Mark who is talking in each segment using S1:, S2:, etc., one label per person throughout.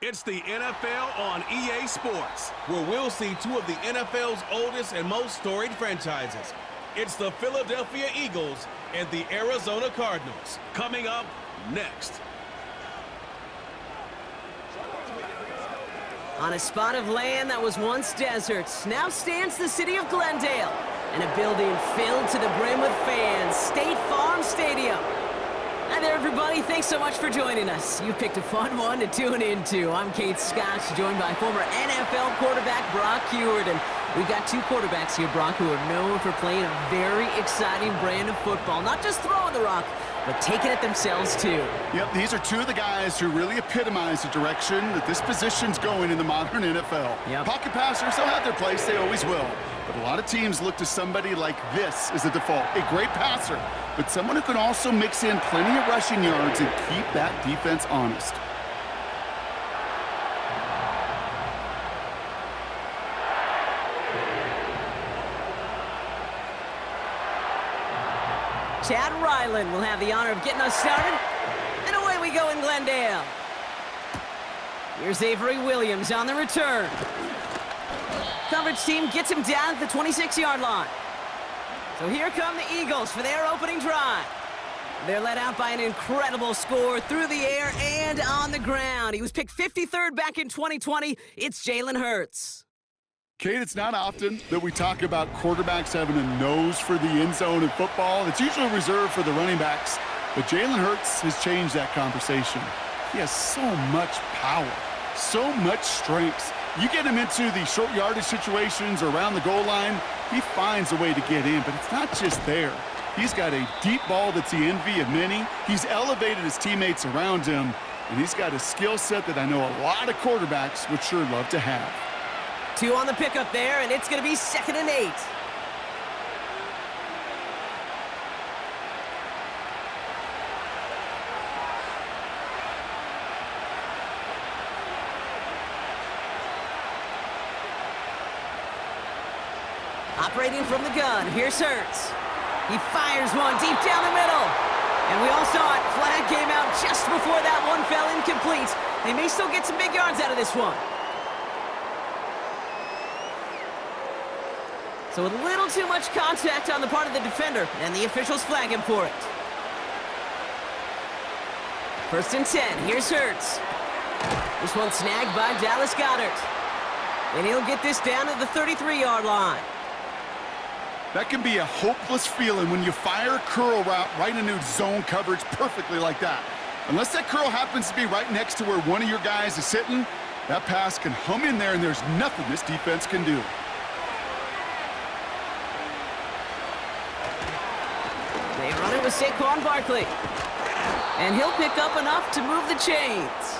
S1: It's the NFL on EA Sports, where we'll see two of the NFL's oldest and most storied franchises. It's the Philadelphia Eagles and the Arizona Cardinals. Coming up next.
S2: On a spot of land that was once desert, now stands the city of Glendale, and a building filled to the brim with fans, State Farm Stadium. Hi there, everybody. Thanks so much for joining us. You picked a fun one to tune into. I'm Kate Scott, joined by former NFL quarterback Brock Huard, and we've got two quarterbacks here, Brock, who are known for playing a very exciting brand of football. Not just throwing the rock, but taking it themselves, too.
S3: Yep, these are two of the guys who really epitomize the direction that this position's going in the modern NFL.
S2: Yep.
S3: Pocket passers, they'll have their place. They always will. But a lot of teams look to somebody like this as a default. A great passer, but someone who can also mix in plenty of rushing yards and keep that defense honest.
S2: Chad Ryland will have the honor of getting us started. And away we go in Glendale. Here's Avery Williams on the return. Coverage team gets him down at the 26-yard line. So here come the Eagles for their opening drive. They're led out by an incredible score through the air and on the ground. He was picked 53rd back in 2020. It's Jalen Hurts.
S3: Kate, it's not often that we talk about quarterbacks having a nose for the end zone in football. It's usually reserved for the running backs. But Jalen Hurts has changed that conversation. He has so much power, so much strength. You get him into the short yardage situations or around the goal line, he finds a way to get in. But it's not just there. He's got a deep ball that's the envy of many. He's elevated his teammates around him. And he's got a skill set that I know a lot of quarterbacks would sure love to have.
S2: Two on the pickup there, and it's going to be 2nd and 8. Operating from the gun, here's Hurts. He fires one deep down the middle. And we all saw it. Flag came out just before that one fell incomplete. They may still get some big yards out of this one. So a little too much contact on the part of the defender, and the officials flag him for it. 1st and 10, here's Hurts. This one snagged by Dallas Goedert. And he'll get this down to the 33-yard line.
S3: That can be a hopeless feeling when you fire a curl route right into zone coverage perfectly like that. Unless that curl happens to be right next to where one of your guys is sitting, that pass can hum in there and there's nothing this defense can do.
S2: They run it with Saquon Barkley. And he'll pick up enough to move the chains.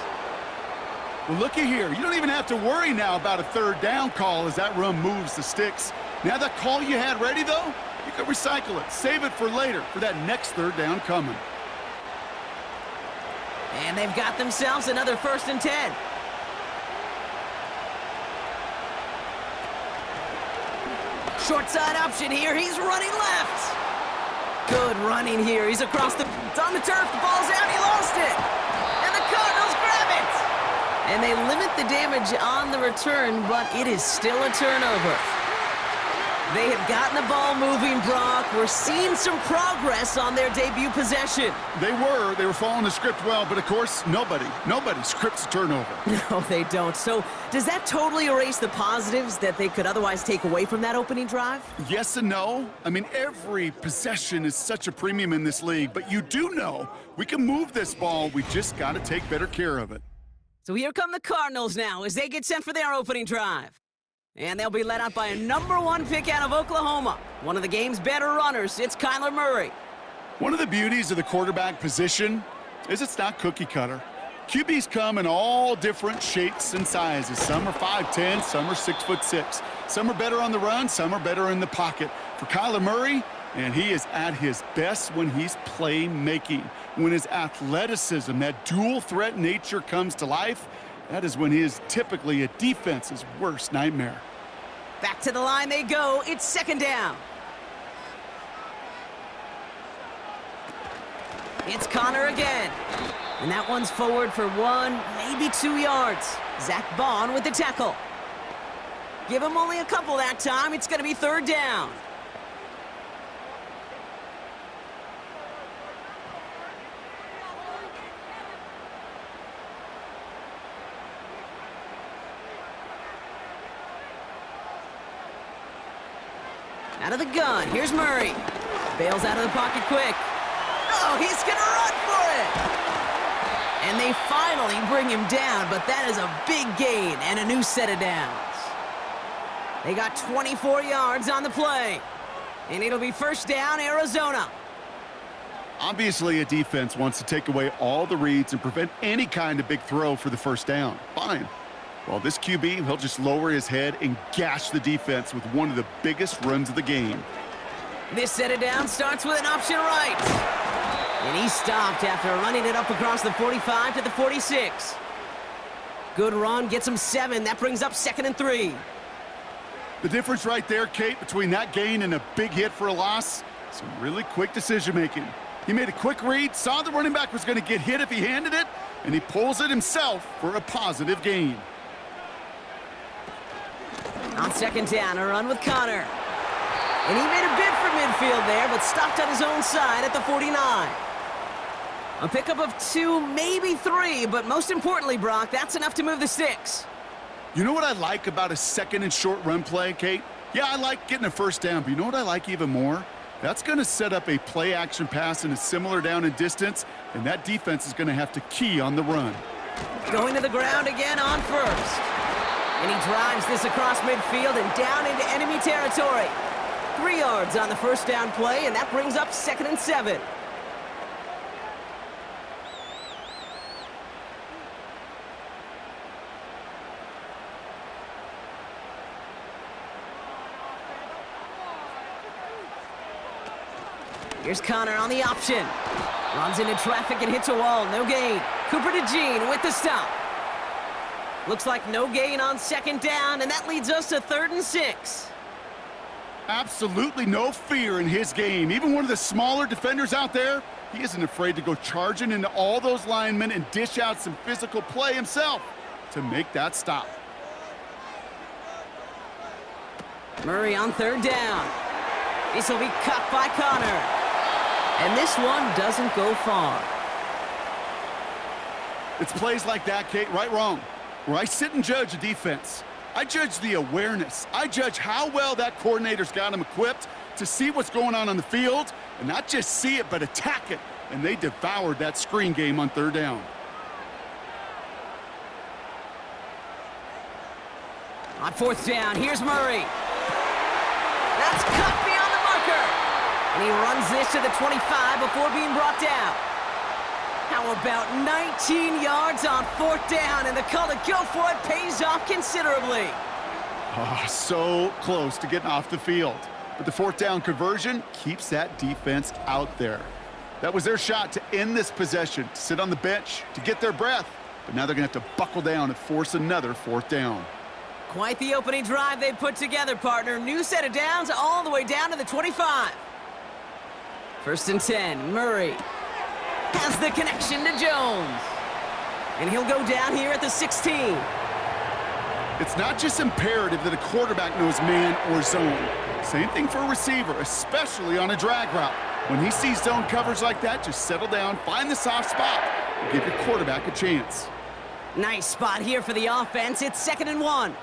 S3: Well, looky here. You don't even have to worry now about a 3rd down call as that run moves the sticks. Now that call you had ready, though, you can recycle it. Save it for later for that next 3rd down coming.
S2: And they've got themselves another 1st and 10. Short side option here. He's running left. Good running here. He's across the... It's on the turf. The ball's out. He lost it. And the Cardinals grab it. And they limit the damage on the return, but it is still a turnover. They have gotten the ball moving, Brock. We're seeing some progress on their debut possession.
S3: They were following the script well, but of course, nobody scripts a turnover.
S2: No, they don't. So does that totally erase the positives that they could otherwise take away from that opening drive?
S3: Yes and no. I mean, every possession is such a premium in this league, but you do know we can move this ball. We just got to take better care of it.
S2: So here come the Cardinals now as they get sent for their opening drive. And they'll be led out by a #1 pick out of Oklahoma. One of the game's better runners, it's Kyler Murray.
S3: One of the beauties of the quarterback position is it's not cookie cutter. QBs come in all different shapes and sizes. Some are 5'10", some are 6'6". Some are better on the run, some are better in the pocket. For Kyler Murray, and he is at his best when he's playmaking. When his athleticism, that dual threat nature comes to life, that is when he is typically a defense's worst nightmare.
S2: Back to the line they go. It's 2nd down. It's Connor again. And that one's forward for 1, maybe 2 yards. Zach Bond with the tackle. Give him only a couple that time. It's going to be 3rd down. Out of the gun, here's Murray. Bails out of the pocket quick. Oh, he's gonna run for it! And they finally bring him down, but that is a big gain and a new set of downs. They got 24 yards on the play. And it'll be 1st down, Arizona.
S3: Obviously, a defense wants to take away all the reads and prevent any kind of big throw for the 1st down. Fine. Well, this QB, he'll just lower his head and gash the defense with one of the biggest runs of the game.
S2: This set of downs starts with an option right. And he stopped after running it up across the 45 to the 46. Good run, gets him 7. That brings up 2nd and 3.
S3: The difference right there, Kate, between that gain and a big hit for a loss, some really quick decision-making. He made a quick read, saw the running back was going to get hit if he handed it, and he pulls it himself for a positive gain.
S2: On 2nd down, a run with Connor. And he made a bid for midfield there, but stopped on his own side at the 49. A pickup of 2, maybe 3, but most importantly, Brock, that's enough to move the sticks.
S3: You know what I like about a 2nd and short run play, Kate? Yeah, I like getting a 1st down, but you know what I like even more? That's going to set up a play-action pass in a similar down and distance, and that defense is going to have to key on the run.
S2: Going to the ground again on 1st. And he drives this across midfield and down into enemy territory. 3 yards on the 1st down play, and that brings up 2nd and 7. Here's Connor on the option. Runs into traffic and hits a wall. No gain. Cooper to Jean with the stop. Looks like no gain on 2nd down, and that leads us to 3rd and 6.
S3: Absolutely no fear in his game. Even one of the smaller defenders out there, he isn't afraid to go charging into all those linemen and dish out some physical play himself to make that stop.
S2: Murray on 3rd down. This will be cut by Connor. And this one doesn't go far.
S3: It's plays like that, Kate, right, wrong, where I sit and judge a defense. I judge the awareness. I judge how well that coordinator's got him equipped to see what's going on the field, and not just see it, but attack it. And they devoured that screen game on 3rd down.
S2: On 4th down, here's Murray. That's cut beyond the marker. And he runs this to the 25 before being brought down. How about 19 yards on 4th down, and the call to go for it pays off considerably.
S3: Oh, so close to getting off the field. But the 4th down conversion keeps that defense out there. That was their shot to end this possession, to sit on the bench, to get their breath. But now they're going to have to buckle down and force another 4th down.
S2: Quite the opening drive they put together, partner. New set of downs all the way down to the 25. 1st and 10, Murray has the connection to Jones. And he'll go down here at the 16.
S3: It's not just imperative that a quarterback knows man or zone. Same thing for a receiver, especially on a drag route. When he sees zone coverage like that, just settle down, find the soft spot, and give your quarterback a chance.
S2: Nice spot here for the offense. It's 2nd and 1.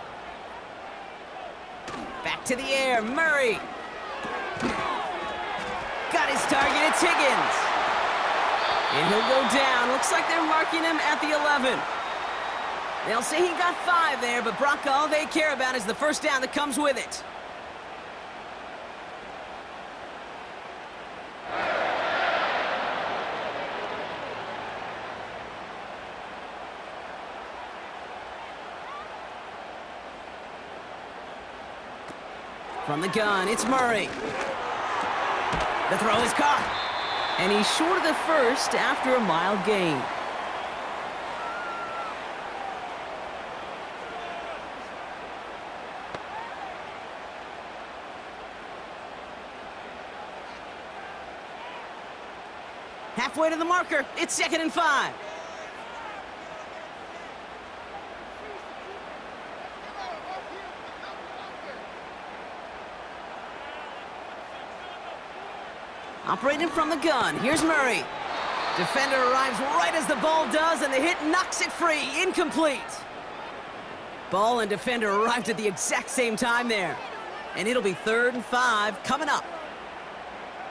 S2: Back to the air, Murray. Got his target, it's Higgins. And he'll go down. Looks like they're marking him at the 11. They'll say he got 5 there, but Brock, all they care about is the 1st down that comes with it. From the gun, it's Murray. The throw is caught. And he's short of the 1st after a mild gain. Halfway to the marker, it's 2nd and 5. Operating from the gun, here's Murray. Defender arrives right as the ball does, and the hit knocks it free, incomplete. Ball and defender arrived at the exact same time there. And it'll be 3rd and 5 coming up.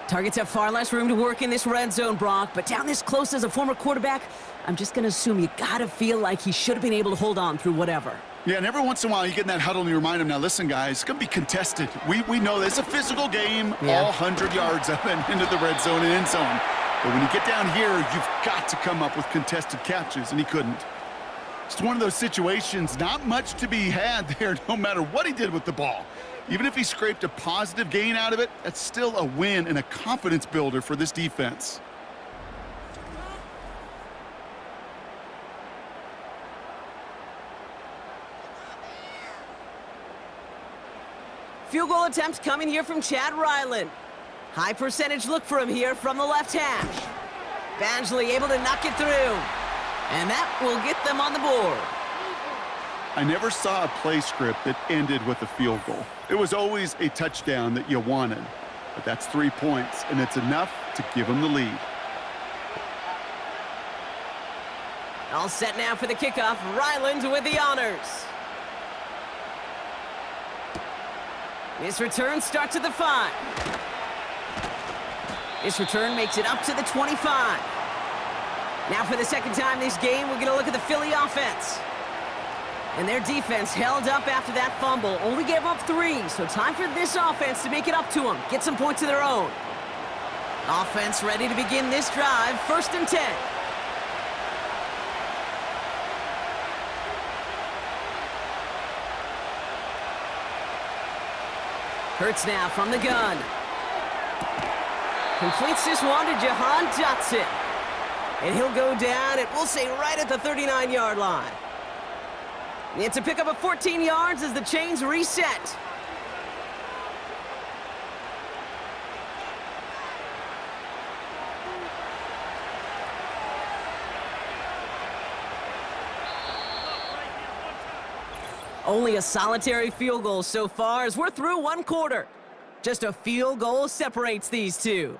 S2: Targets have far less room to work in this red zone, Brock, but down this close as a former quarterback, I'm just gonna assume you gotta feel like he should have been able to hold on through whatever.
S3: Yeah, and every once in a while you get in that huddle and you remind him, now listen guys, it's gonna be contested. We know this, it's a physical game, all 100 yards up and into the red zone and end zone. But when you get down here, you've got to come up with contested catches, and he couldn't. It's one of those situations, not much to be had there, no matter what he did with the ball. Even if he scraped a positive gain out of it, that's still a win and a confidence builder for this defense.
S2: Field goal attempt coming here from Chad Ryland. High percentage look for him here from the left hash. Badgley able to knock it through. And that will get them on the board.
S3: I never saw a play script that ended with a field goal. It was always a touchdown that you wanted. But that's 3 points, and it's enough to give them the lead.
S2: All set now for the kickoff. Ryland with the honors. This return starts at the 5. This return makes it up to the 25. Now for the second time this game, we're going to look at the Philly offense. And their defense held up after that fumble. Only gave up 3, so time for this offense to make it up to them. Get some points of their own. Offense ready to begin this drive. 1st and 10. Hurts now from the gun. Completes this one to Jahan Dotson. And he'll go down, and we'll say right at the 39-yard line. It's a pickup of 14 yards as the chains reset. Only a solitary field goal so far as we're through 1 quarter. Just a field goal separates these two.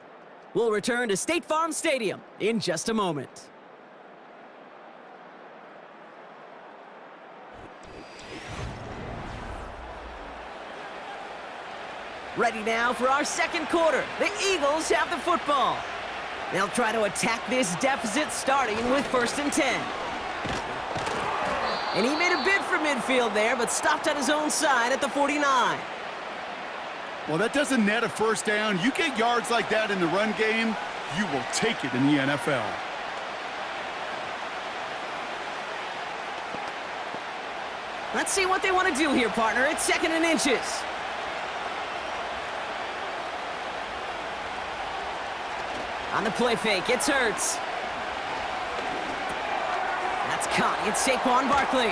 S2: We'll return to State Farm Stadium in just a moment. Ready now for our 2nd quarter. The Eagles have the football. They'll try to attack this deficit starting with 1st and 10. And he made a bid for midfield there, but stopped on his own side at the 49.
S3: Well, that doesn't net a 1st down. You get yards like that in the run game, you will take it in the NFL.
S2: Let's see what they want to do here, partner. It's 2nd and inches. On the play fake, it's Hurts. That's caught. It's Saquon Barkley.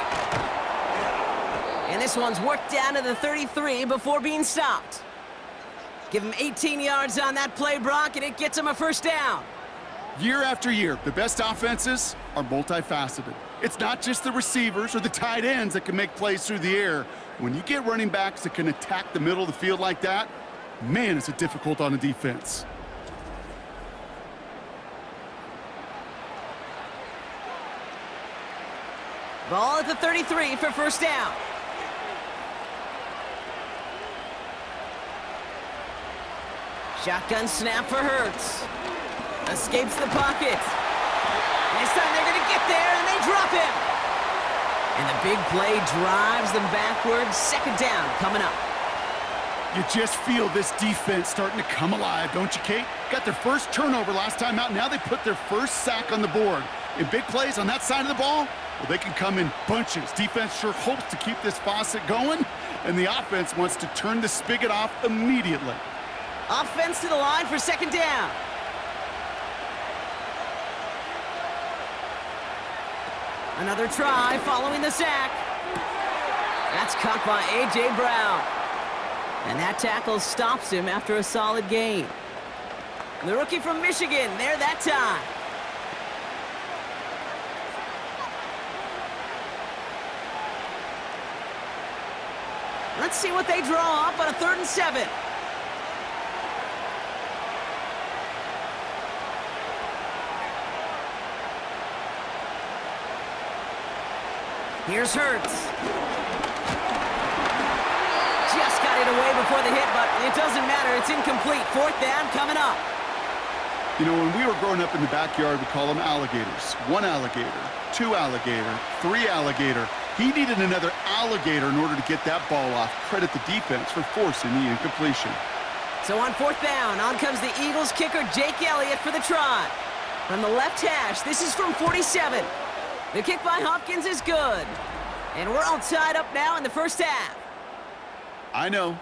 S2: And this one's worked down to the 33 before being stopped. Give him 18 yards on that play, Brock, and it gets him a 1st down.
S3: Year after year, the best offenses are multifaceted. It's not just the receivers or the tight ends that can make plays through the air. When you get running backs that can attack the middle of the field like that, man, is it difficult on a defense.
S2: Ball at the 33 for 1st down. Shotgun snap for Hurts. Escapes the pocket. This time they're going to get there, and they drop him. And the big play drives them backwards. 2nd down coming up.
S3: You just feel this defense starting to come alive, don't you, Kate? Got their 1st turnover last time out. Now they put their 1st sack on the board. In big plays on that side of the ball, well, they can come in bunches. Defense sure hopes to keep this faucet going, and the offense wants to turn the spigot off immediately.
S2: Offense to the line for 2nd down. Another try following the sack. That's caught by A.J. Brown. And that tackle stops him after a solid gain. The rookie from Michigan there that time. Let's see what they draw up on a 3rd and 7. Here's Hurts. Just got it away before the hit, but it doesn't matter. It's incomplete. Fourth down coming up.
S3: You know, when we were growing up in the backyard, we call them alligators. One alligator, two alligator, three alligator. He needed another alligator in order to get that ball off. Credit the defense for forcing the incompletion.
S2: So on fourth down, on comes the Eagles kicker, Jake Elliott, for the try. From the left hash, this is from 47. The kick by Hopkins is good. And we're all tied up now in the first half.
S3: I know.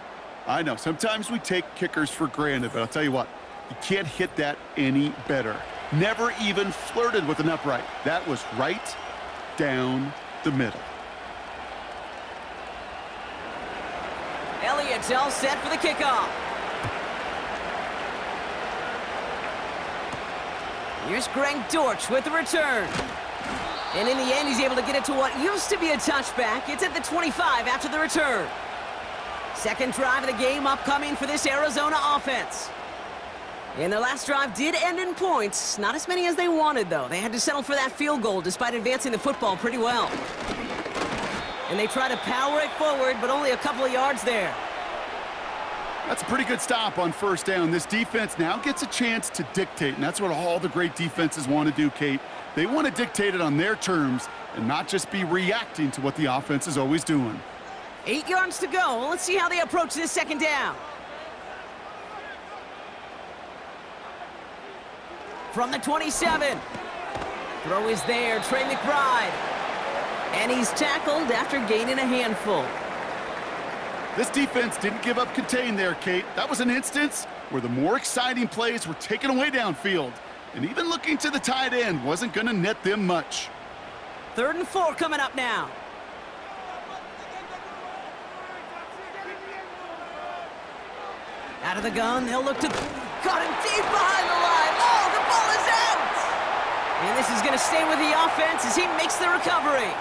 S3: Sometimes we take kickers for granted, but I'll tell you what, you can't hit that any better. Never even flirted with an upright. That was right down the middle.
S2: Elliott's all set for the kickoff. Here's Greg Dortch with the return. And in the end, he's able to get it to what used to be a touchback. It's at the 25 after the return. Second drive of the game upcoming for this Arizona offense. And their last drive did end in points. Not as many as they wanted, though. They had to settle for that field goal despite advancing the football pretty well. And they try to power it forward, but only a couple of yards there.
S3: That's a pretty good stop on first down. This defense now gets a chance to dictate, and that's what all the great defenses want to do, Kate. They want to dictate it on their terms and not just be reacting to what the offense is always doing.
S2: 8 yards to go. Let's see how they approach this second down. From the 27. Throw is there, Trey McBride. And he's tackled after gaining a handful.
S3: This defense didn't give up contain there, Kate. That was an instance where the more exciting plays were taken away downfield. And even looking to the tight end wasn't going to net them much.
S2: 3rd and 4 coming up now. Out of the gun, they'll look to... Caught him deep behind the line. Oh, the ball is out! And this is going to stay with the offense as he makes the recovery.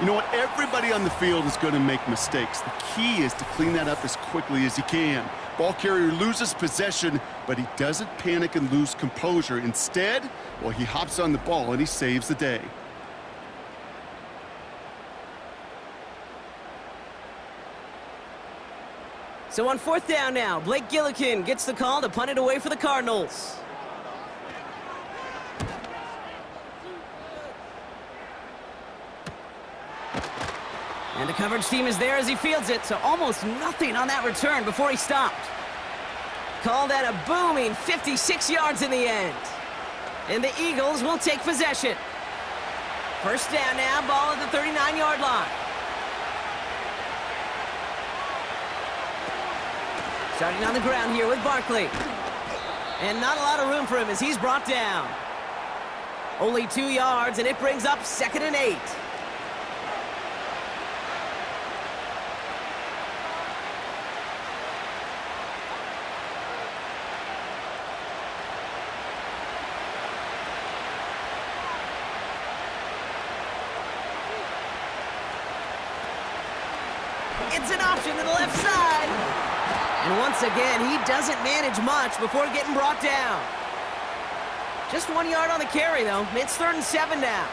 S3: You know what? Everybody on the field is going to make mistakes. The key is to clean that up as quickly as you can. Ball carrier loses possession, but he doesn't panic and lose composure. Instead, well, he hops on the ball and he saves the day.
S2: So on 4th down now, Blake Gillikin gets the call to punt it away for the Cardinals. And the coverage team is there as he fields it, so almost nothing on that return before he stopped. Called that a booming 56 yards in the end. And the Eagles will take possession. First down now, ball at the 39-yard line. Starting on the ground here with Barkley. And not a lot of room for him as he's brought down. Only 2 yards, and it brings up 2nd and 8. It's an option to the left side. And once again, he doesn't manage much before getting brought down. Just 1 yard on the carry, though. It's 3rd and 7 now.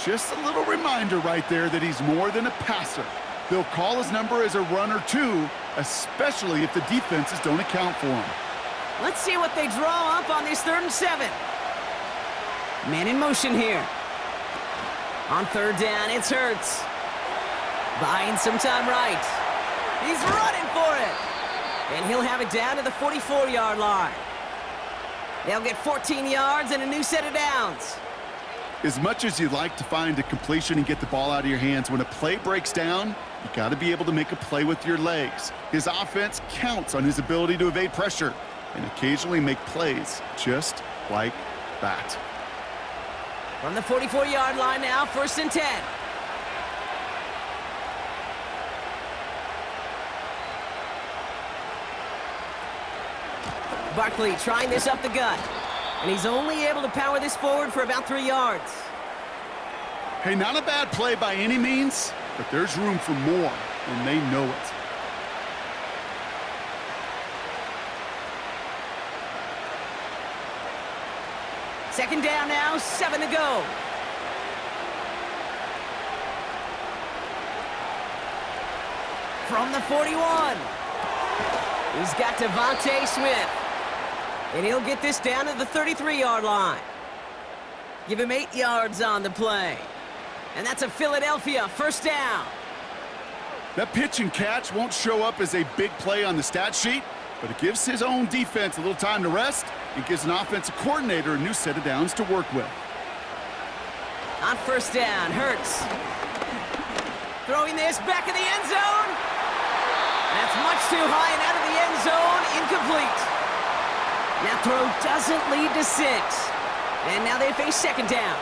S3: Just a little reminder right there that he's more than a passer. They'll call his number as a runner, too, especially if the defenses don't account for him.
S2: Let's see what they draw up on this 3rd and 7. Man in motion here. On 3rd down, it's Hurts. Buying some time right. He's running for it. And he'll have it down to the 44-yard line. They'll get 14 yards and a new set of downs.
S3: As much as you'd like to find a completion and get the ball out of your hands, when a play breaks down, you got to be able to make a play with your legs. His offense counts on his ability to evade pressure and occasionally make plays just like that.
S2: From the 44-yard line now, 1st and 10. Barkley trying this up the gut. And he's only able to power this forward for about 3 yards.
S3: Hey, not a bad play by any means, but there's room for more, and they know it.
S2: Second down now, 7 to go. From the 41. He's got Devontae Smith. And he'll get this down to the 33-yard line. Give him 8 yards on the play. And that's a Philadelphia first down.
S3: That pitch and catch won't show up as a big play on the stat sheet, but it gives his own defense a little time to rest and gives an offensive coordinator a new set of downs to work with.
S2: On first down, Hurts. Throwing this back in the end zone. That's much too high and out of the end zone. Incomplete. That throw doesn't lead to 6. And now they face second down.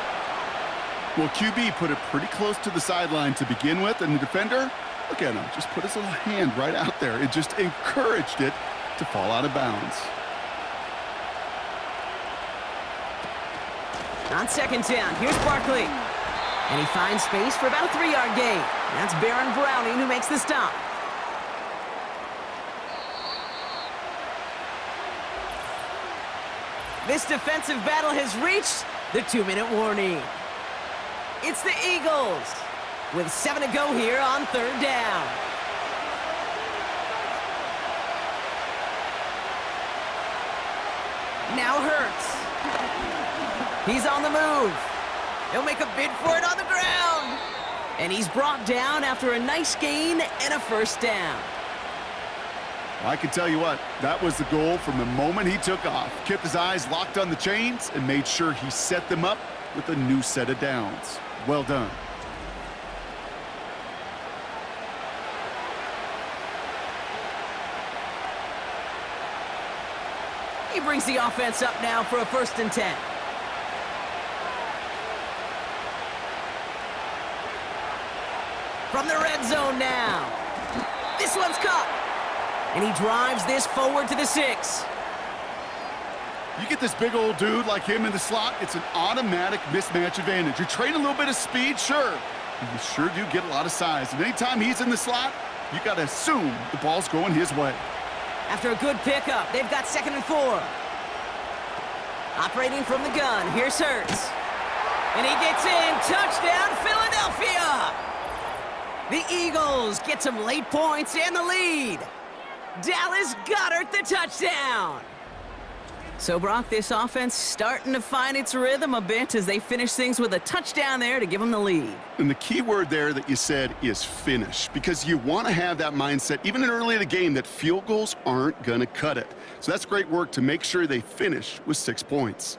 S3: Well, QB put it pretty close to the sideline to begin with, and the defender, look at him, just put his little hand right out there. It just encouraged it to fall out of bounds.
S2: On second down, here's Barkley. And he finds space for about a 3-yard gain. That's Baron Browning who makes the stop. This defensive battle has reached the 2-minute warning. It's the Eagles with 7 to go here on third down. Now Hurts. He's on the move. He'll make a bid for it on the ground. And he's brought down after a nice gain and a first down.
S3: I can tell you what, that was the goal from the moment he took off. Kept his eyes locked on the chains and made sure he set them up with a new set of downs. Well done.
S2: He brings the offense up now for a 1st and 10. From the red zone now. This one's caught. And he drives this forward to the 6.
S3: You get this big old dude like him in the slot, it's an automatic mismatch advantage. You're trading a little bit of speed, sure. But you sure do get a lot of size. And anytime he's in the slot, you got to assume the ball's going his way.
S2: After a good pickup, they've got 2nd and 4. Operating from the gun, here's Hurts. And he gets in, touchdown, Philadelphia! The Eagles get some late points and the lead. Dallas Goedert the touchdown. So, Brock, this offense starting to find its rhythm a bit as they finish things with a touchdown there to give them the lead.
S3: And the key word there that you said is finish, because you want to have that mindset, even in early in the game, that field goals aren't going to cut it. So that's great work to make sure they finish with 6 points.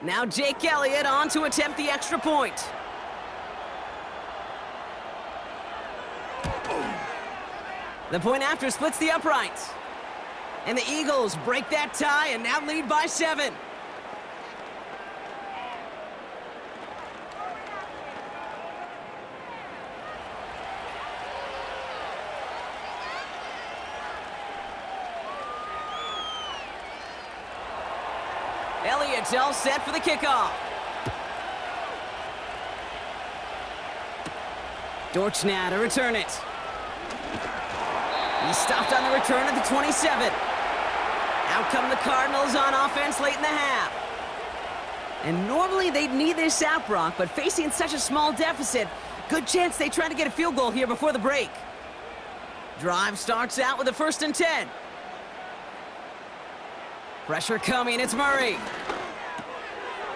S2: Now Jake Elliott on to attempt the extra point. The point after splits the uprights. And the Eagles break that tie and now lead by 7. Elliott's all set for the kickoff. Dortch now to return it. He stopped on the return at the 27. Out come the Cardinals on offense late in the half. And normally they'd need this out, Brock, but facing such a small deficit, good chance they try to get a field goal here before the break. Drive starts out with a 1st and 10. Pressure coming, it's Murray.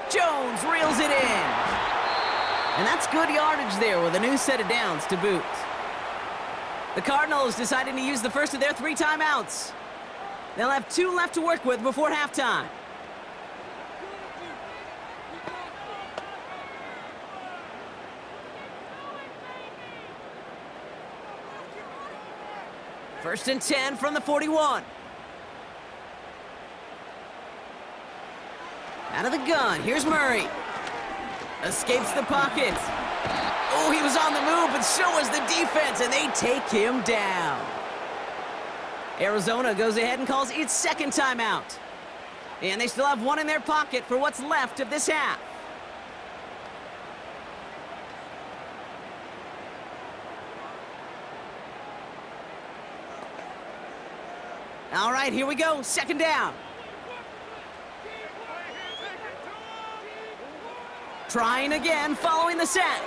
S2: Jones reels it in. And that's good yardage there with a new set of downs to boot. The Cardinals deciding to use the first of their 3 timeouts. They'll have 2 left to work with before halftime. First and 10 from the 41. Out of the gun, here's Murray. Escapes the pocket. Oh, he was on the move, but so was the defense, and they take him down. Arizona goes ahead and calls its 2nd timeout. And they still have 1 in their pocket for what's left of this half. All right, here we go, 2nd down. Trying again following the sack.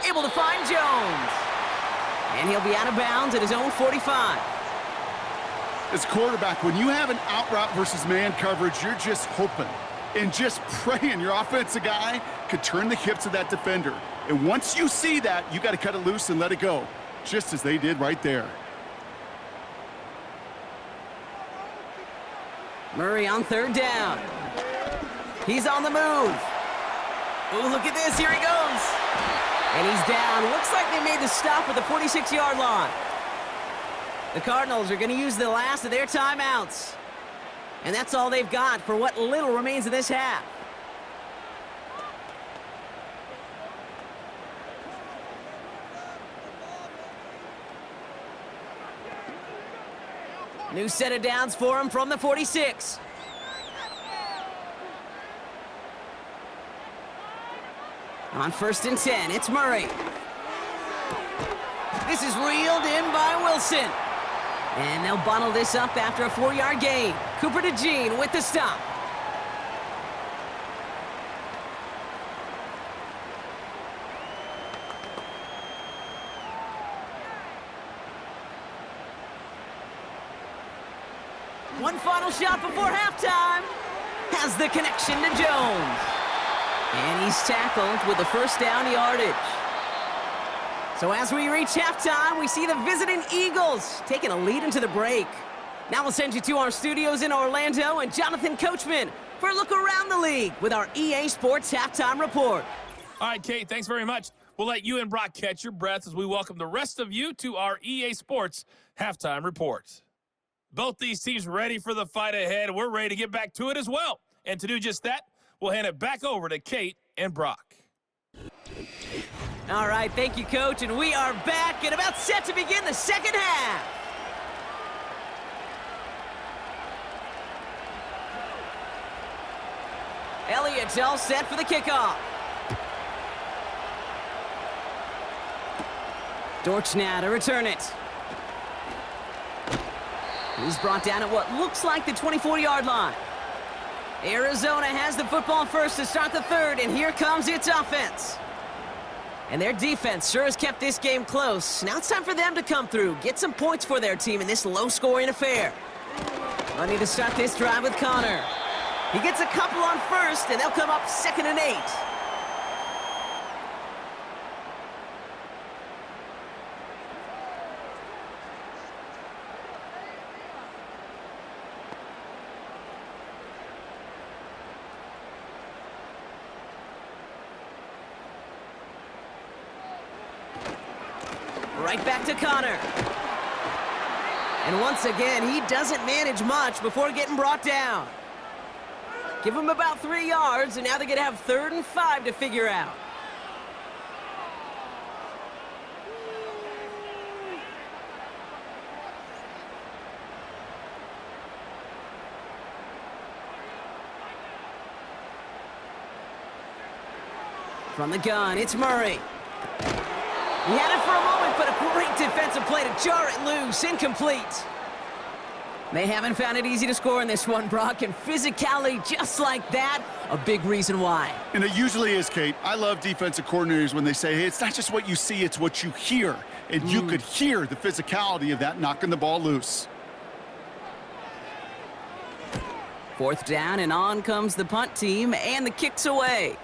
S2: Able to find Jones. And he'll be out of bounds at his own 45.
S3: As quarterback, when you have an out route versus man coverage, you're just hoping and just praying your offensive guy could turn the hips of that defender. And once you see that, you got to cut it loose and let it go, just as they did right there.
S2: Murray on third down. He's on the move. Oh, look at this. Here he goes. And he's down. Looks like they made the stop at the 46-yard line. The Cardinals are going to use the last of their timeouts. And that's all they've got for what little remains of this half. New set of downs for him from the 46. On 1st and 10, it's Murray. This is reeled in by Wilson. And they'll bundle this up after a 4-yard gain. Cooper to Jean with the stop. One final shot before halftime. Has the connection to Jones. And he's tackled with the first down yardage. So as we reach halftime, we see the visiting Eagles taking a lead into the break. Now we'll send you to our studios in Orlando and Jonathan Coachman for a look around the league with our EA Sports Halftime Report.
S4: All right, Kate, thanks very much. We'll let you and Brock catch your breath as we welcome the rest of you to our EA Sports Halftime Report. Both these teams ready for the fight ahead. We're ready to get back to it as well. And to do just that, we'll hand it back over to Kate and Brock.
S2: All right, thank you, Coach. And we are back and about set to begin the second half. Elliott's all set for the kickoff. Dortch now to return it. He's brought down at what looks like the 24-yard line. Arizona has the football first to start the third, and here comes its offense. And their defense sure has kept this game close. Now it's time for them to come through, get some points for their team in this low-scoring affair. Running to start this drive with Connor. He gets a couple on first, and they'll come up 2nd and 8. Right back to Connor. And once again, he doesn't manage much before getting brought down. Give him about 3 yards, and now they're going to have 3rd and 5 to figure out. From the gun, it's Murray. He had it for a moment, but a great defensive play to jar it loose. Incomplete. They haven't found it easy to score in this one, Brock, and physicality just like that, a big reason why.
S3: And it usually is, Kate. I love defensive coordinators when they say, hey, it's not just what you see, it's what you hear. And you could hear the physicality of that knocking the ball loose.
S2: 4th down, and on comes the punt team, and the kick's away.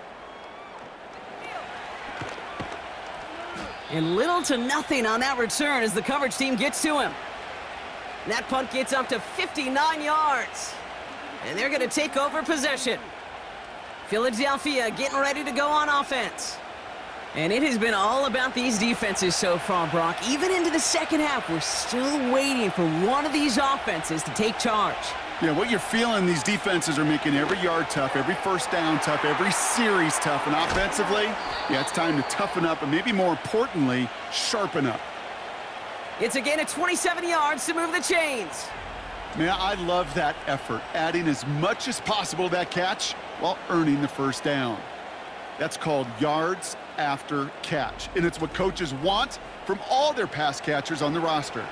S2: And little to nothing on that return as the coverage team gets to him. And that punt gets up to 59 yards. And they're going to take over possession. Philadelphia getting ready to go on offense. And it has been all about these defenses so far, Brock. Even into the second half, we're still waiting for one of these offenses to take charge.
S3: Yeah, what you're feeling, these defenses are making every yard tough, every first down tough, every series tough. And offensively, yeah, it's time to toughen up and maybe more importantly, sharpen up.
S2: It's a gain of 27 yards to move the chains.
S3: Man, I love that effort, adding as much as possible to that catch while earning the first down. That's called yards after catch, and it's what coaches want from all their pass catchers on the roster.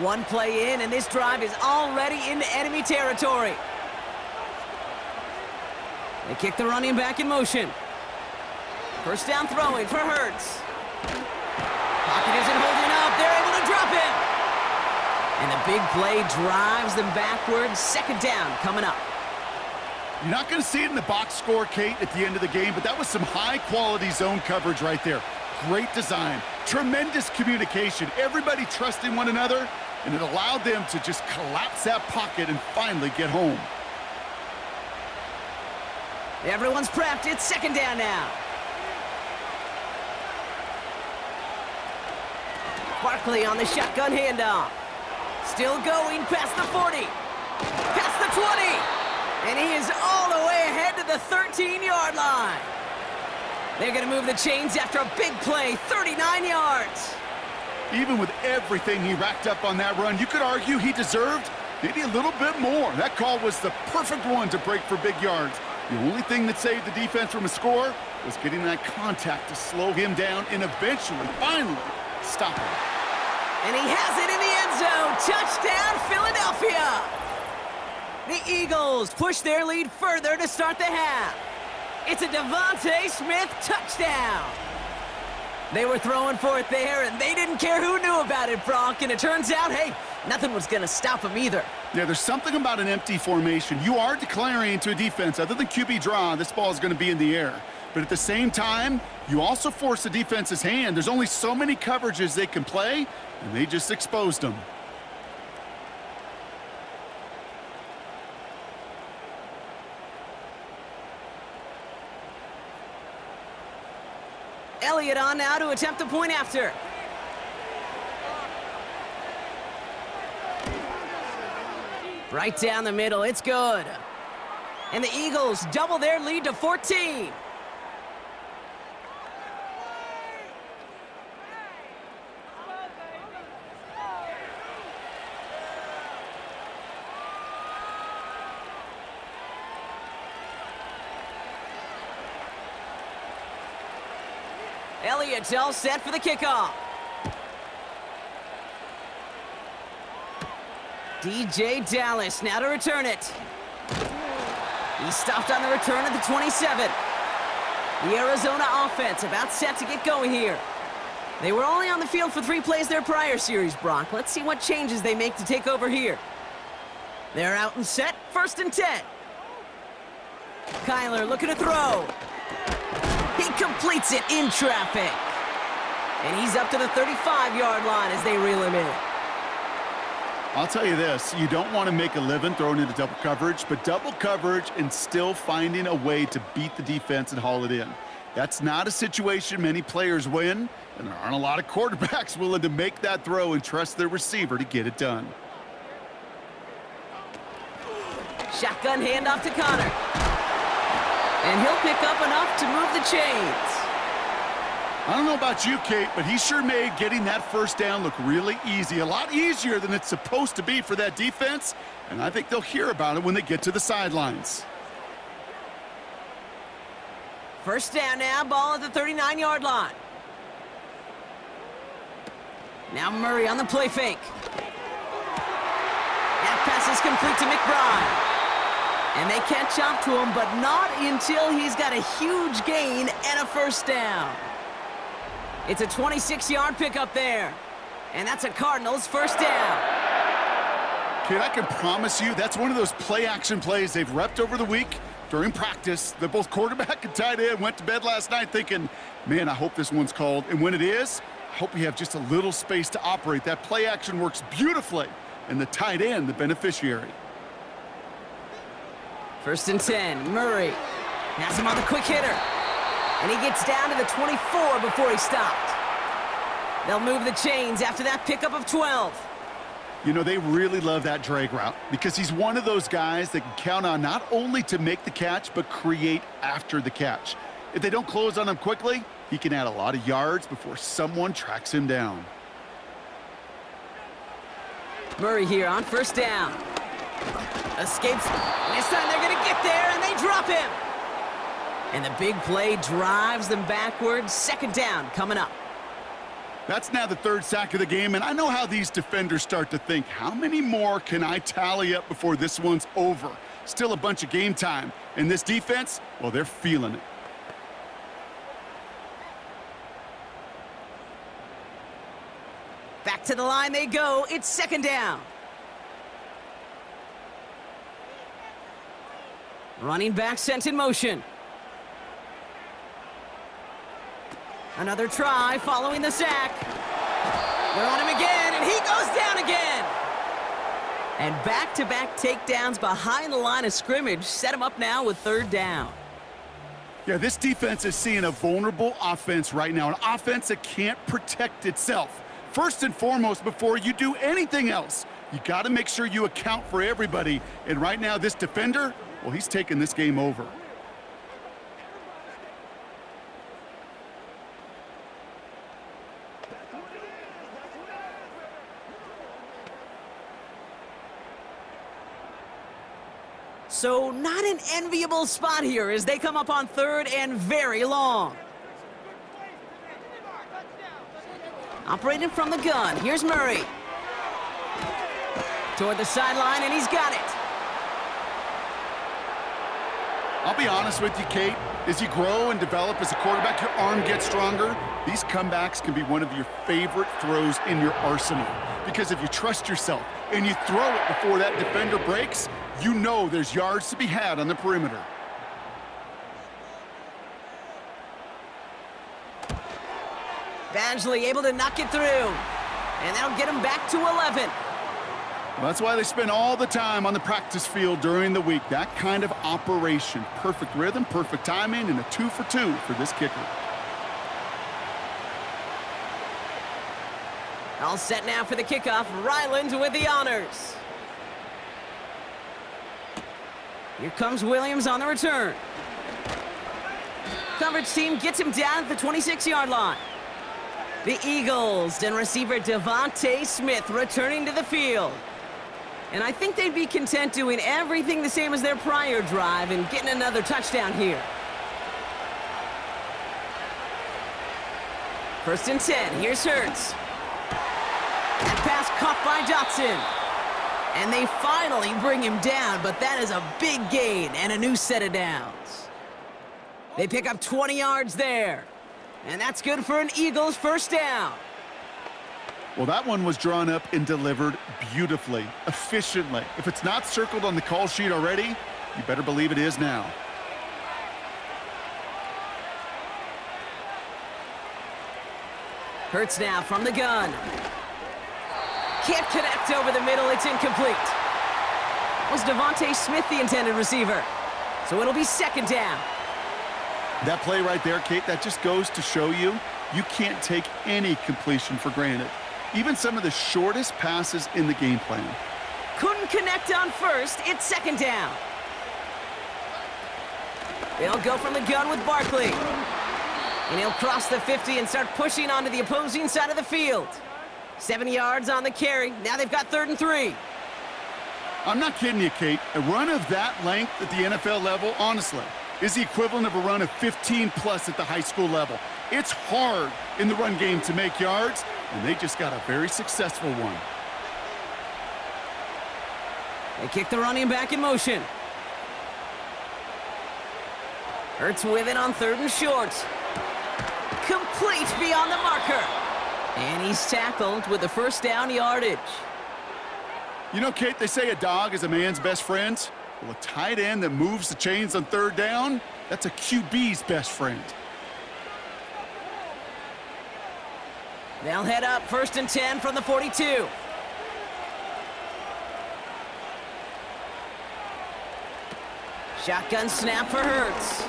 S2: One play in, and this drive is already into enemy territory. They kick the running back in motion. First down throwing for Hurts. Pocket isn't holding up. They're able to drop him. And the big play drives them backwards. Second down coming up.
S3: You're not going to see it in the box score, Kate, at the end of the game, but that was some high-quality zone coverage right there. Great design, tremendous communication, everybody trusting one another, and it allowed them to just collapse that pocket and finally get home.
S2: Everyone's prepped. It's second down now. Barkley on the shotgun handoff. Still going past the 40. Past the 20. And he is all the way ahead to the 13-yard line. They're going to move the chains after a big play, 39 yards.
S3: Even with everything he racked up on that run, you could argue he deserved maybe a little bit more. That call was the perfect one to break for big yards. The only thing that saved the defense from a score was getting that contact to slow him down and eventually, finally, stop him.
S2: And he has it in the end zone. Touchdown, Philadelphia. The Eagles push their lead further to start the half. It's a Devontae Smith touchdown. They were throwing for it there, and they didn't care who knew about it, Brock. And it turns out, hey, nothing was going to stop them either.
S3: Yeah, there's something about an empty formation. You are declaring to a defense, other than QB draw, this ball is going to be in the air. But at the same time, you also force the defense's hand. There's only so many coverages they can play, and they just exposed them.
S2: Elliott on now to attempt the point after. Right down the middle, it's good. And the Eagles double their lead to 14. Elliott's all set for the kickoff. DJ Dallas now to return it. He stopped on the return at the 27. The Arizona offense about set to get going here. They were only on the field for 3 plays their prior series, Brock. Let's see what changes they make to take over here. They're out and set, 1st and 10. Kyler looking to throw. He completes it in traffic. And he's up to the 35-yard line as they reel him in.
S3: I'll tell you this, you don't want to make a living throwing into double coverage, but double coverage and still finding a way to beat the defense and haul it in. That's not a situation many players win, and there aren't a lot of quarterbacks willing to make that throw and trust their receiver to get it done.
S2: Shotgun handoff to Connor. And he'll pick up enough to move the chains.
S3: I don't know about you, Kate, but he sure made getting that first down look really easy. A lot easier than it's supposed to be for that defense, and I think they'll hear about it when they get to the sidelines.
S2: First down now, ball at the 39-yard line. Now Murray on the play fake. That pass is complete to McBride. And they catch up to him, but not until he's got a huge gain and a first down. It's a 26-yard pickup there. And that's a Cardinals first down.
S3: Kid, I can promise you that's one of those play-action plays they've repped over the week during practice. That both quarterback and tight end went to bed last night thinking, man, I hope this one's called. And when it is, I hope we have just a little space to operate. That play-action works beautifully, and the tight end, the beneficiary.
S2: 1st and 10, Murray has him on the quick hitter. And he gets down to the 24 before he stopped. They'll move the chains after that pickup of 12.
S3: You know, they really love that drag route because he's one of those guys that can count on not only to make the catch, but create after the catch. If they don't close on him quickly, he can add a lot of yards before someone tracks him down.
S2: Murray here on first down. Escapes. This time they're going to get there, and they drop him. And the big play drives them backwards. Second down coming up.
S3: That's now the third sack of the game, and I know how these defenders start to think, how many more can I tally up before this one's over? Still a bunch of game time. And this defense, well, they're feeling it.
S2: Back to the line they go. It's second down. Running back sent in motion. Another try following the sack. They're on him again, and he goes down again. And back-to-back takedowns behind the line of scrimmage set him up now with third down.
S3: Yeah, this defense is seeing a vulnerable offense right now, an offense that can't protect itself. First and foremost, before you do anything else, you got to make sure you account for everybody. And right now, this defender, well, he's taking this game over.
S2: So not an enviable spot here as they come up on third and very long. Operating from the gun, here's Murray. Toward the sideline, and he's got it.
S3: I'll be honest with you, Kate. As you grow and develop as a quarterback, your arm gets stronger. These comebacks can be one of your favorite throws in your arsenal. Because if you trust yourself and you throw it before that defender breaks, you know there's yards to be had on the perimeter.
S2: Badgley able to knock it through. And that'll get him back to 11.
S3: Well, that's why they spend all the time on the practice field during the week. That kind of operation. Perfect rhythm, perfect timing, and a 2 for 2 for this kicker.
S2: All set now for the kickoff. Ryland with the honors. Here comes Williams on the return. Coverage team gets him down at the 26-yard line. The Eagles and receiver Devontae Smith returning to the field. And I think they'd be content doing everything the same as their prior drive and getting another touchdown here. First and 10, here's Hurts. That pass caught by Dotson. And they finally bring him down, but that is a big gain and a new set of downs. They pick up 20 yards there. And that's good for an Eagles first down.
S3: Well, that one was drawn up and delivered beautifully, efficiently. If it's not circled on the call sheet already, you better believe it is now.
S2: Hurts now from the gun. Can't connect over the middle. It's incomplete. Was Devontae Smith the intended receiver? So it'll be second down.
S3: That play right there, Kate, that just goes to show you, you can't take any completion for granted. Even some of the shortest passes in the game plan.
S2: Couldn't connect on first. It's second down. They'll go from the gun with Barkley. And he'll cross the 50 and start pushing onto the opposing side of the field. 7 yards on the carry. Now they've got 3rd and 3.
S3: I'm not kidding you, Kate. A run of that length at the NFL level, honestly, is the equivalent of a run of 15-plus at the high school level. It's hard in the run game to make yards, and they just got a very successful one.
S2: They kick the running back in motion. Hurts with it on 3rd and short. Complete beyond the marker. And he's tackled with the first down yardage.
S3: You know, Kate, they say a dog is a man's best friend. Well, a tight end that moves the chains on 3rd down, that's a QB's best friend.
S2: They'll head up 1st and 10 from the 42. Shotgun snap for Hurts.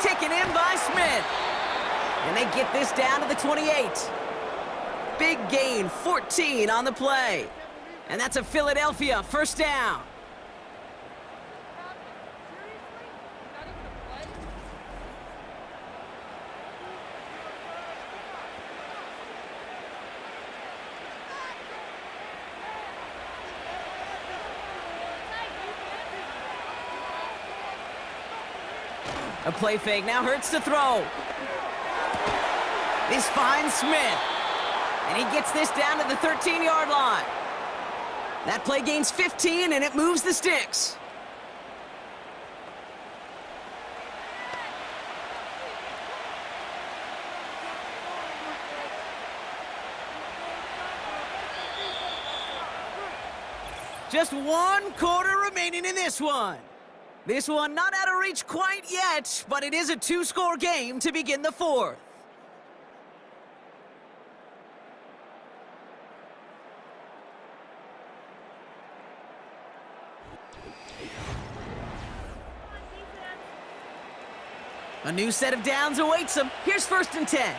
S2: Taken in by Smith. And they get this down to the 28. Big gain, 14 on the play. And that's a Philadelphia first down. A play fake, now Hurts to throw. This finds Smith. And he gets this down to the 13-yard line. That play gains 15, and it moves the sticks. Just 1 quarter remaining in this one. This one not out of reach quite yet, but it is a 2-score game to begin the 4th. A new set of downs awaits him. Here's 1st and 10.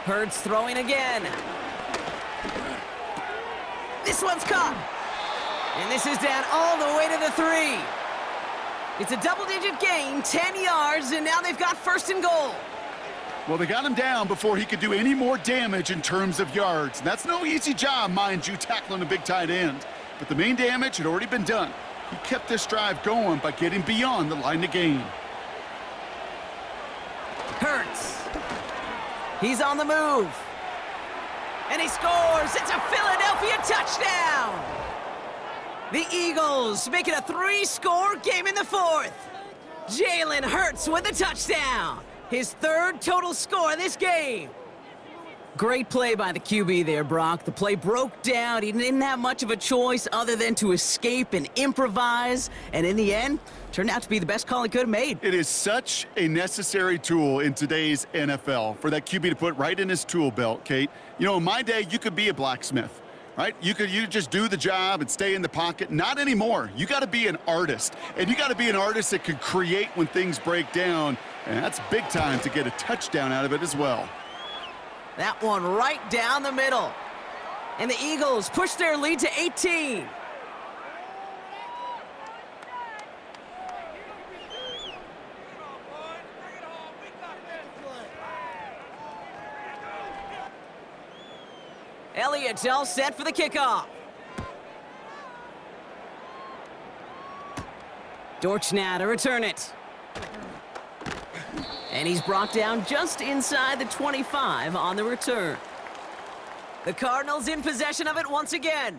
S2: Hurts throwing again. This one's caught. And this is down all the way to the 3. It's a double-digit gain, 10 yards, and now they've got 1st and goal.
S3: Well, they got him down before he could do any more damage in terms of yards. That's no easy job, mind you, tackling a big tight end. But the main damage had already been done. He kept this drive going by getting beyond the line of gain.
S2: Hurts. He's on the move. And he scores. It's a Philadelphia touchdown. The Eagles make it a 3-score game in the 4th. Jalen Hurts with a touchdown. His 3rd total score in this game. Great play by the QB there, Brock. The play broke down. He didn't have much of a choice other than to escape and improvise. And in the end, turned out to be the best call he could have made.
S3: It is such a necessary tool in today's NFL for that QB to put right in his tool belt, Kate. You know, in my day, you could be a blacksmith, right? You could just do the job and stay in the pocket. Not anymore. You got to be an artist. And you got to be an artist that can create when things break down. And that's big time to get a touchdown out of it as well.
S2: That one right down the middle. And the Eagles push their lead to 18. Elliott's all set for the kickoff. Dortch now to return it. And he's brought down just inside the 25 on the return. The Cardinals in possession of it once again.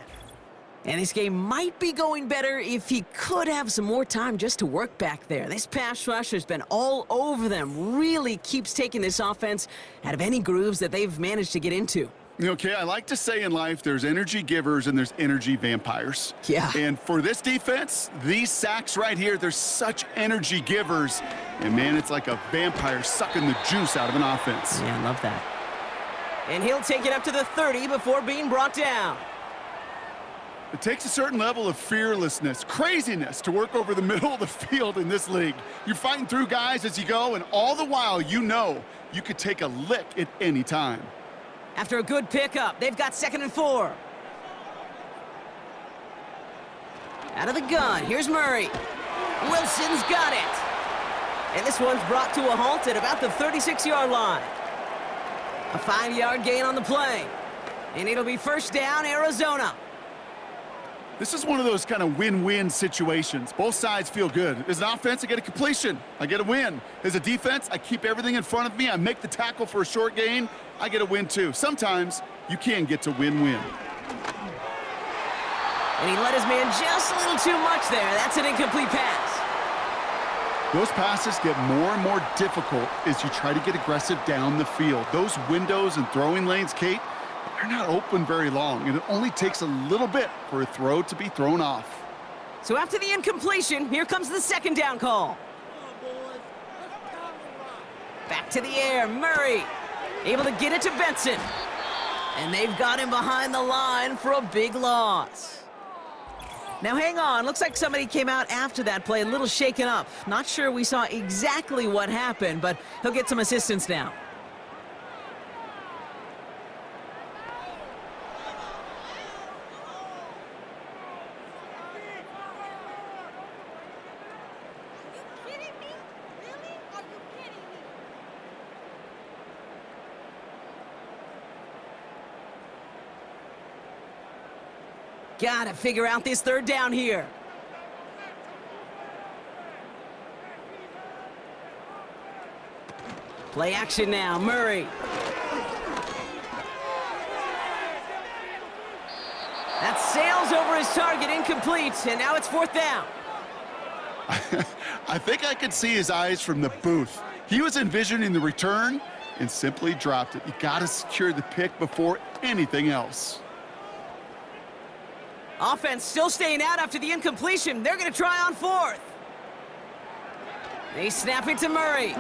S2: And this game might be going better if he could have some more time just to work back there. This pass rush has been all over them. Really keeps taking this offense out of any grooves that they've managed to get into.
S3: Okay, I like to say in life there's energy givers and there's energy vampires.
S2: Yeah.
S3: And for this defense, these sacks right here, they're such energy givers. And, man, it's like a vampire sucking the juice out of an offense.
S2: Yeah, I love that. And he'll take it up to the 30 before being brought down.
S3: It takes a certain level of fearlessness, craziness to work over the middle of the field in this league. You're fighting through guys as you go, and all the while you know you could take a lick at any time.
S2: After a good pickup, they've got 2nd and 4. Out of the gun, here's Murray. Wilson's got it. And this one's brought to a halt at about the 36-yard line. A 5-yard gain on the play. And it'll be 1st down, Arizona.
S3: This is one of those kind of win-win situations. Both sides feel good. As an offense, I get a completion. I get a win. As a defense, I keep everything in front of me. I make the tackle for a short gain. I get a win, too. Sometimes you can get to win-win.
S2: And he let his man just a little too much there. That's an incomplete pass.
S3: Those passes get more and more difficult as you try to get aggressive down the field. Those windows and throwing lanes, Kate, they're not open very long, and it only takes a little bit for a throw to be thrown off.
S2: So after the incompletion, here comes the 2nd down call. Back to the air, Murray. Able to get it to Benson. And they've got him behind the line for a big loss. Now hang on, looks like somebody came out after that play a little shaken up. Not sure we saw exactly what happened, but he'll get some assistance now. Gotta figure out this 3rd down here. Play action now, Murray. That sails over his target, incomplete, and now it's 4th down.
S3: I think I could see his eyes from the booth. He was envisioning the return and simply dropped it. You got to secure the pick before anything else.
S2: Offense still staying out after the incompletion. They're going to try on 4th. They snap it to Murray.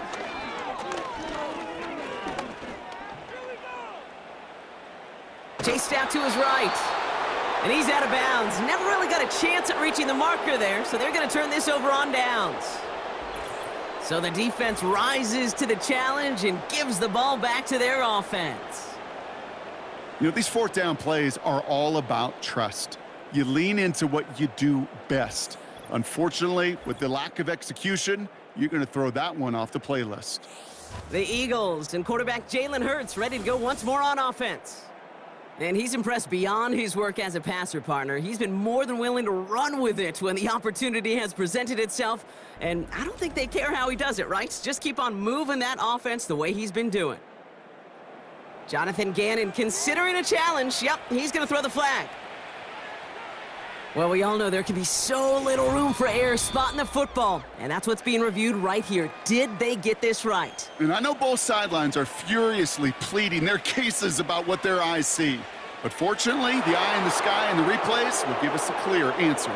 S2: Chased out to his right. And he's out of bounds. Never really got a chance at reaching the marker there, so they're going to turn this over on downs. So the defense rises to the challenge and gives the ball back to their offense.
S3: You know, these 4th down plays are all about trust. You lean into what you do best. Unfortunately, with the lack of execution, you're going to throw that one off the playlist.
S2: The Eagles and quarterback Jalen Hurts ready to go once more on offense. And he's impressed beyond his work as a passer partner. He's been more than willing to run with it when the opportunity has presented itself. And I don't think they care how he does it, right? Just keep on moving that offense the way he's been doing. Jonathan Gannon considering a challenge. Yep, he's going to throw the flag. Well, we all know there can be so little room for error spotting the football. And that's what's being reviewed right here. Did they get this right?
S3: And I know both sidelines are furiously pleading their cases about what their eyes see. But fortunately, the eye in the sky and the replays will give us a clear answer.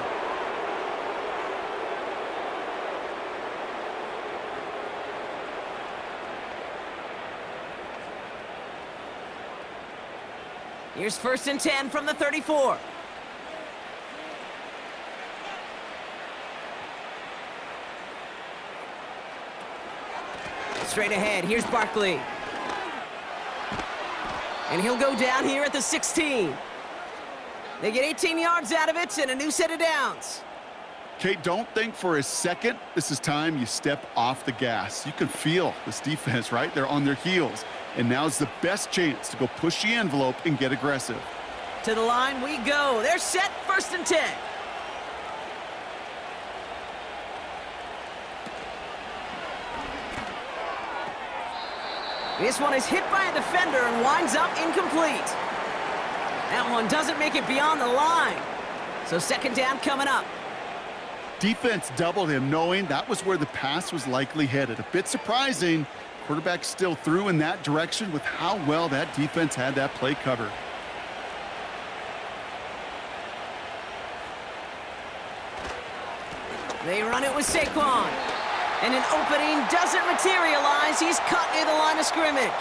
S2: Here's 1st and 10 from the 34. Straight ahead, here's Barkley. And he'll go down here at the 16. They get 18 yards out of it and a new set of downs.
S3: Kate, don't think for a second this is time you step off the gas. You can feel this defense, right? They're on their heels. And now's the best chance to go push the envelope and get aggressive.
S2: To the line we go. They're set, 1st and 10. This one is hit by a defender and winds up incomplete. That one doesn't make it beyond the line. So 2nd down coming up.
S3: Defense doubled him, knowing that was where the pass was likely headed. A bit surprising. Quarterback still threw in that direction with how well that defense had that play covered.
S2: They run it with Saquon. And an opening doesn't materialize. He's caught near the line of scrimmage.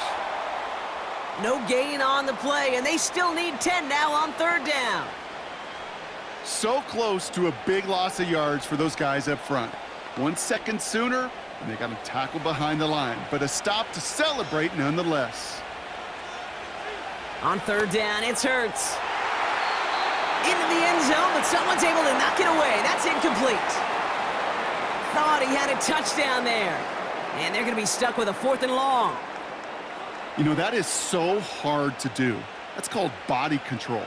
S2: No gain on the play, and they still need 10 now on 3rd down.
S3: So close to a big loss of yards for those guys up front. 1 second sooner, and they got him tackled behind the line. But a stop to celebrate nonetheless.
S2: On 3rd down, it's Hurts. Into the end zone, but someone's able to knock it away. That's incomplete. Thought he had a touchdown there. And they're going to be stuck with a 4th and long.
S3: You know, that is so hard to do. That's called body control.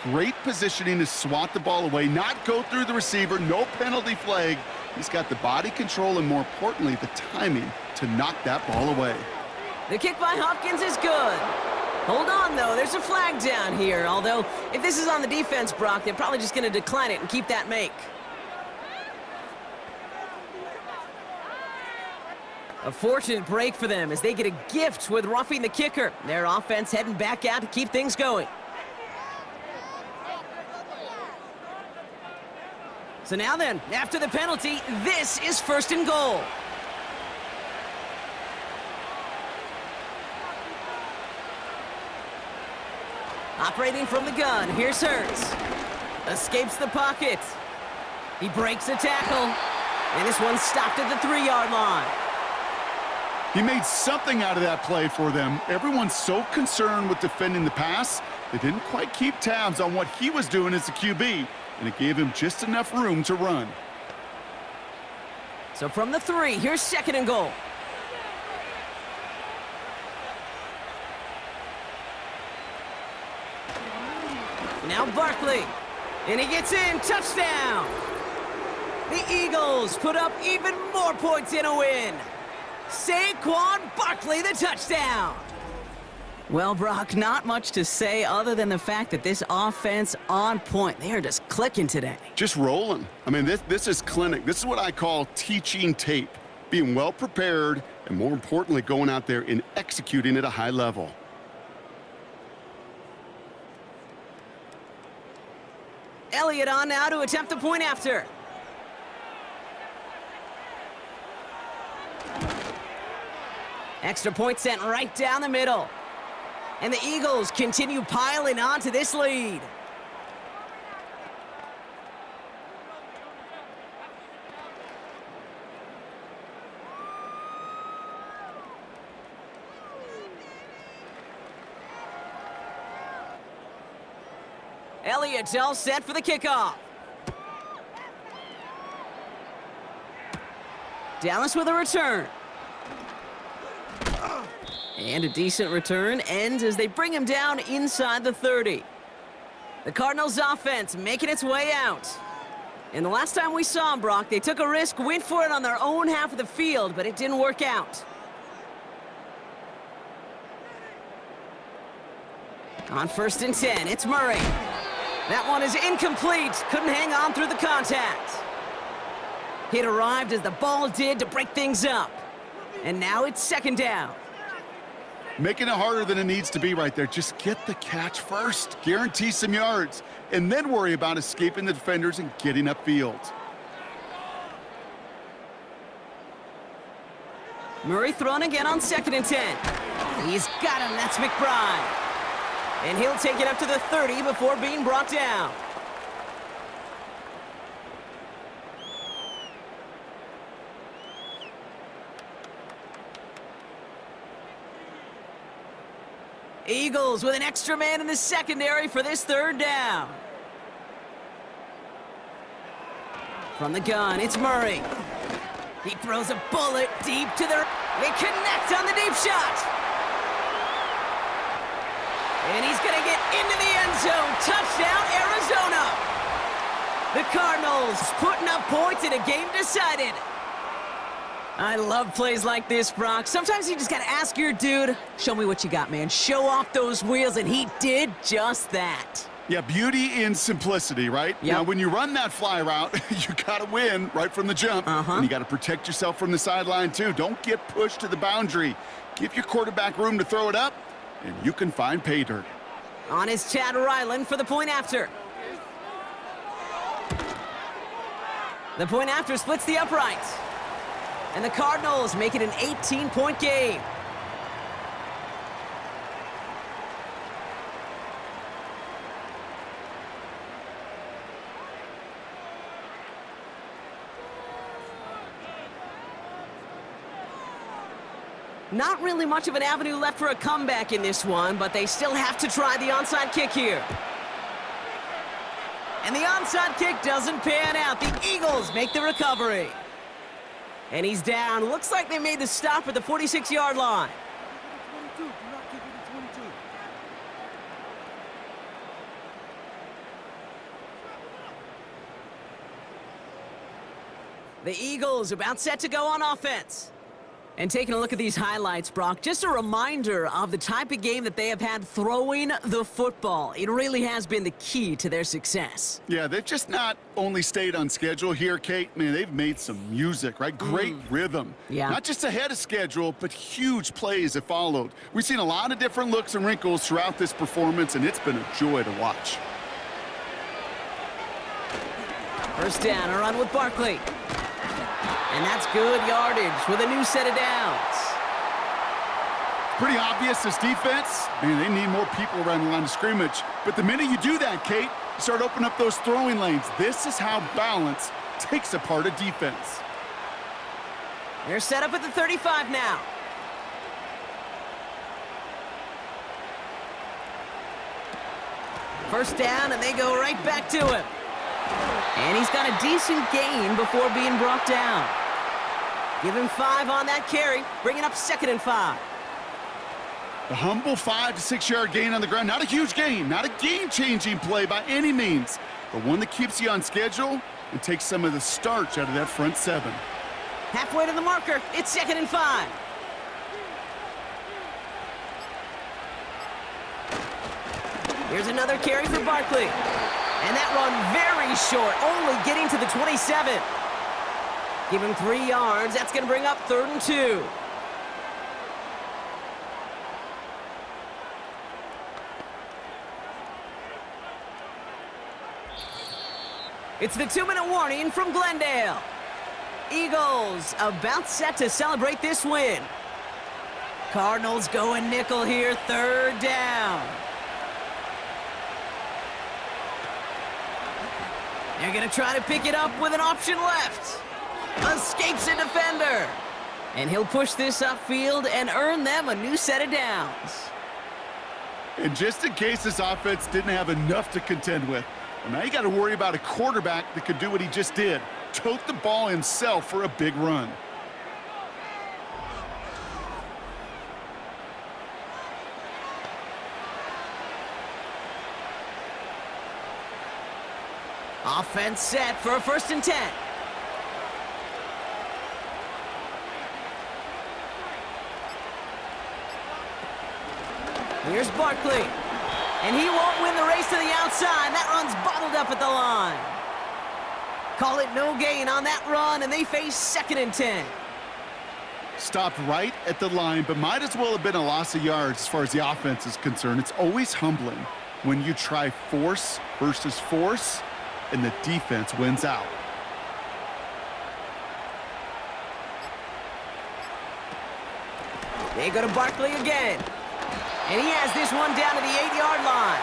S3: Great positioning to swat the ball away, not go through the receiver, no penalty flag. He's got the body control and, more importantly, the timing to knock that ball away.
S2: The kick by Hopkins is good. Hold on, though. There's a flag down here. Although, if this is on the defense, Brock, they're probably just going to decline it and keep that make. A fortunate break for them as they get a gift with roughing the kicker. Their offense heading back out to keep things going. So now then, after the penalty, this is 1st and goal. Operating from the gun, here's Hurts. Escapes the pocket. He breaks a tackle. And this one's stopped at the 3-yard line.
S3: He made something out of that play for them. Everyone's so concerned with defending the pass, they didn't quite keep tabs on what he was doing as a QB, and it gave him just enough room to run.
S2: So from the 3, here's 2nd and goal. Now Barkley, and he gets in, touchdown! The Eagles put up even more points in a win. Saquon Barkley, the touchdown. Well, Brock, not much to say other than the fact that this offense on point. They are just clicking today.
S3: Just rolling. I mean, this is clinic. This is what I call teaching tape. Being well prepared, and more importantly, going out there and executing at a high level.
S2: Elliott on now to attempt the point after. Extra point sent right down the middle. And the Eagles continue piling on to this lead. Elliott's all set for the kickoff. Dallas with a return. And a decent return ends as they bring him down inside the 30. The Cardinals offense making its way out. And the last time we saw him, Brock, they took a risk, went for it on their own half of the field, but it didn't work out. On 1st and 10, it's Murray. That one is incomplete. Couldn't hang on through the contact. It arrived as the ball did to break things up. And now it's 2nd down.
S3: Making it harder than it needs to be right there. Just get the catch first. Guarantee some yards. And then worry about escaping the defenders and getting upfield.
S2: Murray thrown again on 2nd and 10. He's got him. That's McBride. And he'll take it up to the 30 before being brought down. Eagles with an extra man in the secondary for this 3rd down. From the gun, it's Murray. He throws a bullet deep to the... They connect on the deep shot. And he's going to get into the end zone. Touchdown, Arizona. The Cardinals putting up points in a game decided. I love plays like this, Brock. Sometimes you just got to ask your dude, show me what you got, man. Show off those wheels, and he did just that.
S3: Yeah, beauty in simplicity, right?
S2: Yep.
S3: Now, when you run that fly route, you got to win right from the jump. And you got to protect yourself from the sideline, too. Don't get pushed to the boundary. Give your quarterback room to throw it up, and you can find pay dirt.
S2: On is Chad Ryland for the point after. The point after splits the uprights. And the Cardinals make it an 18-point game. Not really much of an avenue left for a comeback in this one, but they still have to try the onside kick here. And the onside kick doesn't pan out. The Eagles make the recovery. And he's down. Looks like they made the stop at the 46-yard line. The Eagles about set to go on offense. And taking a look at these highlights, Brock, just a reminder of the type of game that they have had throwing the football. It really has been the key to their success.
S3: Yeah, they've just not only stayed on schedule here, Kate. Man, they've made some music, right? Great rhythm.
S2: Yeah.
S3: Not just ahead of schedule, but huge plays have followed. We've seen a lot of different looks and wrinkles throughout this performance, and it's been a joy to watch.
S2: 1st down, a run with Barkley. And that's good yardage with a new set of downs.
S3: Pretty obvious, this defense, man, they need more people around the line of scrimmage. But the minute you do that, Kate, you start opening up those throwing lanes. This is how balance takes apart a defense.
S2: They're set up at the 35 now. First down, and they go right back to him. And he's got a decent gain before being brought down. Give him 5 on that carry, bringing up 2nd and 5.
S3: The humble 5 to 6 yard gain on the ground. Not a huge gain, not a game-changing play by any means, but one that keeps you on schedule and takes some of the starch out of that front 7.
S2: Halfway to the marker. It's 2nd and 5. Here's another carry for Barkley. And that run very short, only getting to the 27. Give him 3 yards. That's going to bring up 3rd and 2. It's the 2-minute warning from Glendale. Eagles about set to celebrate this win. Cardinals going nickel here, 3rd down. They're going to try to pick it up with an option left. Escapes a defender. And he'll push this upfield and earn them a new set of downs.
S3: And just in case this offense didn't have enough to contend with, well, now you got to worry about a quarterback that could do what he just did. Tote the ball himself for a big run.
S2: Offense set for a 1st and 10. Here's Barkley. And he won't win the race to the outside. That run's bottled up at the line. Call it no gain on that run, and they face 2nd and 10.
S3: Stopped right at the line, but might as well have been a loss of yards as far as the offense is concerned. It's always humbling when you try force versus force, and the defense wins out.
S2: They go to Barkley again. And he has this one down to the 8-yard line.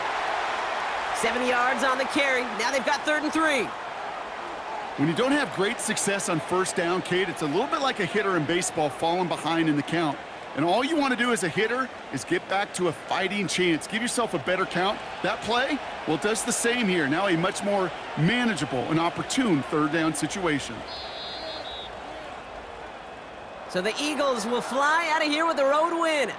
S2: 7 yards on the carry. Now they've got 3rd and 3.
S3: When you don't have great success on 1st down, Kate, it's a little bit like a hitter in baseball falling behind in the count. And all you want to do as a hitter is get back to a fighting chance. Give yourself a better count. That play, well, it does the same here. Now a much more manageable and opportune 3rd down situation.
S2: So the Eagles will fly out of here with a road win.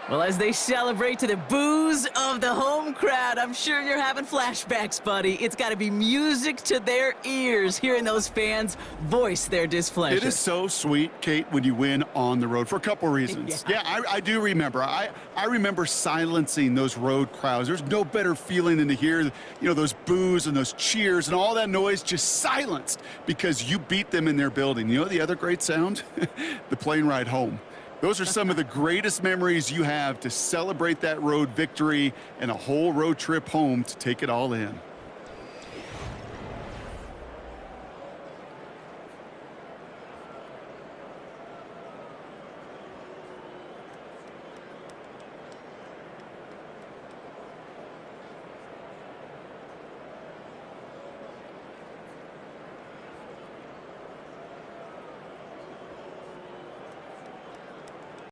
S2: Well, as they celebrate to the boos of the home crowd, I'm sure you're having flashbacks, buddy. It's got to be music to their ears, hearing those fans voice their displeasure.
S3: It is so sweet, Kate, when you win on the road for a couple reasons. Yeah, I do remember. I remember silencing those road crowds. There's no better feeling than to hear, those boos and those cheers and all that noise just silenced because you beat them in their building. You know the other great sound? The plane ride home. Those are some of the greatest memories you have to celebrate that road victory and a whole road trip home to take it all in.